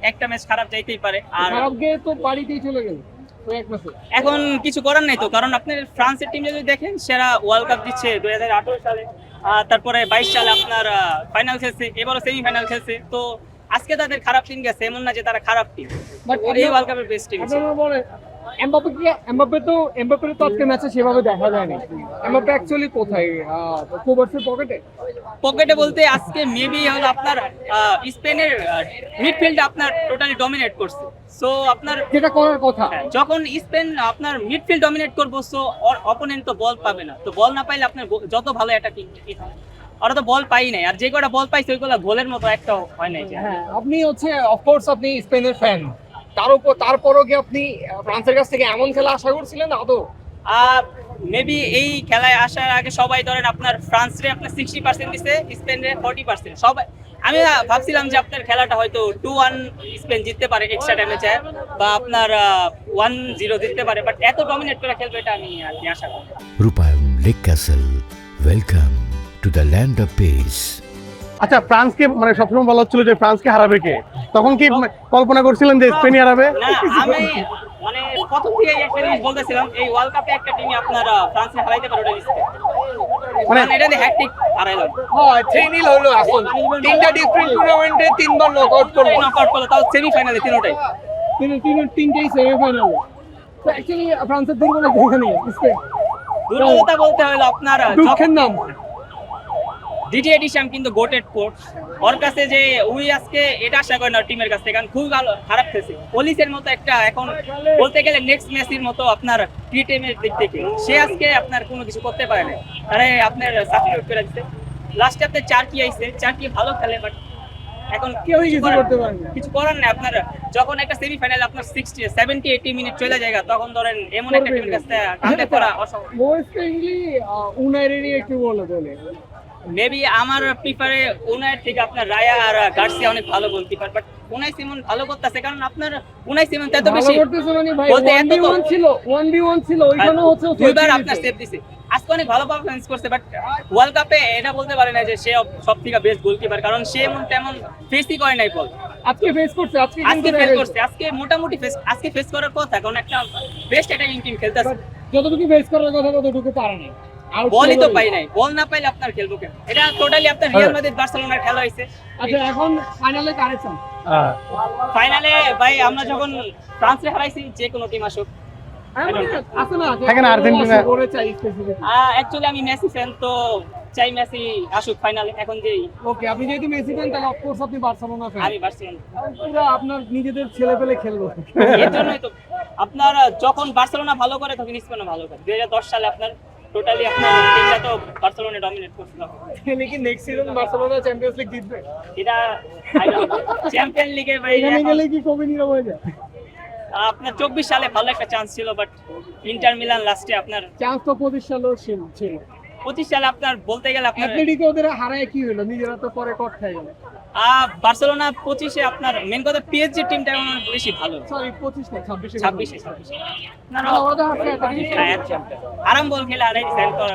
একটা ম্যাচ খারাপ যাইতেই পারে। আর খারাপ গিয়ে তো বাড়িতেই চলে গেল তো এক ম্যাচে। এখন কিছু করার নাই তো, কারণ আপনি ফ্রান্সের টিম যদি দেখেন সেরা ওয়ার্ল্ড কাপ দিচ্ছে 2018 সালে, তারপরে 22 সালে আপনার ফাইনাল খেলছে, এবারও সেমিফাইনাল খেলছে। তো আজকে তাদের খারাপ টিম গেছে, এমন না যে তারা খারাপ টিম, বাট এই ওয়ার্ল্ড কাপের বেস্ট টিম। আপনারা বলেন এমবাপ্পে তো আজকে ম্যাচে সেভাবে দেখা যায়নি। এমবাপ্পে অ্যাকচুয়ালি কোথায়? কোভার্সের পকেটে বলতে আজকে মেবি হলো আপনার স্পেনের মিডফিল্ড আপনার টোটালি ডমিনেট করছে। সো আপনার যেটা করার কথা, যখন স্পেন আপনার মিডফিল্ড ডমিনেট করবো, সো অপোনেন্ট তো বল পাবে না। তো বল না পাইলে আপনার যত ভালো অ্যাটাকিং, ওরা তো বল পাই নাই। আর যে কটা বল পাইছে ওইগুলো গোলের মতো একটা হয় নাই। হ্যাঁ আপনি হচ্ছে অফকোর্স আপনি স্পেনের ফ্যান, তারপরও কি আপনি ফ্রান্সের কাছ থেকে এমন খেলা আশা করছিলেন আদৌ? মেবি এই খেলায় আসার আগে সবাই ধরেন আপনার ফ্রান্সরে আপনার 60% দিছে, স্পেনের 40%। সবাই আমি ভাবছিলাম যে আপনার খেলাটা হয়তো 2-1 স্পেন জিততে পারে এক্সট্রা টাইমে যায়, বা আপনার 1-0 জিততে পারে, বাট এত ডমিনেট করে খেলবে এটা আমি আর কি আশা করি। রূপায়ণ lake castle, welcome to the land of piece. আচ্ছা, ফ্রান্সকে মানে সবসময় বলা হচ্ছিল যে ফ্রান্সকে হারাবে কে, তখন কি কল্পনা করছিলেন যে স্পেনই হারাবে? না, আমি মানে প্রথম থেকে একটা জিনিস বলতেছিলাম, এই ওয়ার্ল্ড কাপে একটা টিমই আপনার ফ্রান্সকে হারাইতে পারে, ওটা স্পেন। মানে এটা দিয়ে হ্যাটট্রিক হারাইলাম। হ্যাঁ 3-0 হলো। এখন তিনটা ডিফারেন্ট টুর্নামেন্টে তিনবার নকআউট করলো, তাও সেমিফাইনালে তিনটাই। তিনটেই সেমিফাইনালে। তো অ্যাকচুয়ালি ফ্রান্সের দুর্বলতা এখানে স্পেন। দুর্বলতা বলতে হলো আপনার দুঃখের নাম ডিডিএ ডিশাম কিন্তু গোটেড কোচ, ওর কাছে যে উই আজকে এটা আশা করে না টিমের কাছে, কারণ খুব ভালো খারাপ খেলছে। পলিসের মতো একটা এখন বলতে গেলে নেক্সট মেসির মতো আপনার টি টিমের দিক থেকে সে আজকে আপনার কোনো কিছু করতে পারে না, আরে আপনার সাবস্টিটিউট করে দিচ্ছে। লাস্টে আপনার চারকি আইছে, চারকি ভালো খেলে, বাট এখন কেউই কিছু করতে পারে না। কিছু করার নেই। আপনার যখন একটা সেমিফাইনাল আপনার 60-70-80 মিনিট চলে যায়, তখন ধরেন এমন একটা টিমের কাছে কাঁদতে করা অসম্ভব। মোস্ট ইংলি উনাইরেরই একটু বলে বলে মেবি আমার প্রিফারে উনাইয়ের থেকে আপনার রায়া আর গার্সিয়া অনেক ভালো গোলকিপার, বাট উনাই সিমন ভালো করতেছে, কারণ আপনার উনাই সিমন এত বেশি করতেছে মানে ভাই বলতে এত 1v1 ছিল 1v1 ছিল ওইখানে হচ্ছে দুইবার আপনার সেভ দিছে। আজকে অনেক ভালো পারফরম্যান্স করছে, বাট ওয়ার্ল্ড কাপে এটা বলতে পারে না যে সে সবথেকে বেস্ট গোলকিপার, কারণ সে এমন তেমন ফেসই করে নাই বল। আজকে ফেস করছে, আজকে ফেস করছে, আজকে মোটামুটি আজকে ফেস করার কথা, কারণ একটা বেস্ট অ্যাটাকিং টিম খেলতেছে। যতটুকু ফেস করার কথা ততটুকু পারে নাই। বলই তো পাই নাই, বল না পাইলে আপনার খেলবো কেন? এটা টোটালি আপনার রিয়াল মাদ্রিদ বার্সেলোনার খেলা হইছে। আচ্ছা এখন ফাইনালে কারে চান? ফাইনালে ভাই আমরা যখন ফ্রান্সে হারাইছি, যে কোনো টিম আসুক। আছে না থাকে না আর্জেন্টিনা করে চাই স্পেসিফিক। অ্যাকচুয়ালি আমি মেসি ফ্যান, তো চাই মেসি আসুক ফাইনালে। এখন যেই ওকে আপনি যেহেতু মেসি ফ্যান, তাহলে অফকোর্স আপনি বার্সেলোনা ফ্যান। আমি বার্সেলোনা, পুরো আপনার নিজেদের ছেলে পেলে খেলবো। এর জন্যই তো আপনার যখন বার্সেলোনা ভালো করে তখন স্পেনও ভালো করে। 2010 সালে আপনার টোটালি আপনার টিমটা তো বার্সেলোনা ডমিনেট করছিল। এখানে কি next season Barcelona champions league জিতবে? এটা চ্যাম্পিয়ন লিগে ভাই এখানে গেলে কি কবে নীরব হয়ে যায়? আপনার 24 সালে ভালো একটা চান্স ছিল, বাট ইন্টার মিলান লাস্টে আপনার চান্স তো 25 সালেও ছিল। 25 সালে আপনার বলতে গেলে আপনার অ্যাথলেটিকো ওদের হারায় কি হলো, নিজেরা তো পরে কট খাই গেল। বার্সেলোনা 25-এ আপনার মেন কথা পিএসজি টিমটা এখন বেশি ভালো। সরি 25 না 26 26 না না ওরা তো হারছে আরাম বল খেলে আর এই সেল করা